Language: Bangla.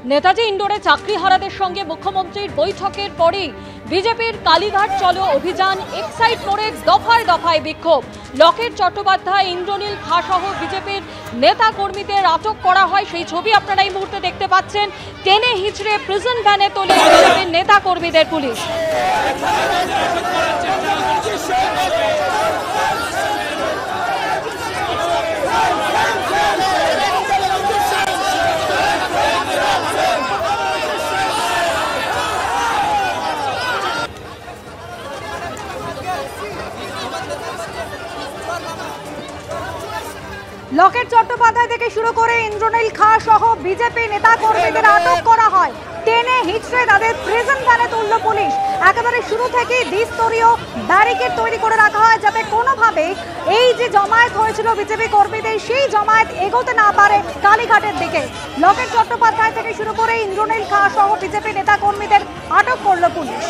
নেতাজি ইন্ডোরে চাকরিহারাদের সঙ্গে মুখ্যমন্ত্রীর বৈঠকের পরেই বিজেপির কালীঘাট চলো অভিযান, এক্সাইড মোড়ে দফায় দফায় বিক্ষোভ। লকেট চট্টোপাধ্যায়, ইন্দ্রনীল খা সহ বিজেপির নেতা কর্মীদের আটক করা হয়, সেই ছবি আপনারা এই মুহূর্তে দেখতে পাচ্ছেন। টেনে হিচড়ে প্রিজন ভ্যানে তোলে বিজেপির নেতা কর্মীদের পুলিশ। লকেট চট্টোপাধ্যায় থেকে শুরু করে ইন্দ্রনীল খা সহ বিজেপি নেতা কর্মীদের আটক করা হয়, টেনে হিচড়ে তাদের প্রিজন ভ্যানে তুলল পুলিশ। একেবারে শুরু থেকেই দ্বিস্তরীয় ব্যারিকেড তৈরি করে রাখা হয় যাতে কোনোভাবে এই যে জমায়েত হয়েছিল বিজেপি কর্মীদের, সেই জমায়েত এগোতে না পারে কালীঘাটের দিকে। লকেট চট্টোপাধ্যায় থেকে শুরু করে ইন্দ্রনীল খা সহ বিজেপি নেতা কর্মীদের আটক করল পুলিশ।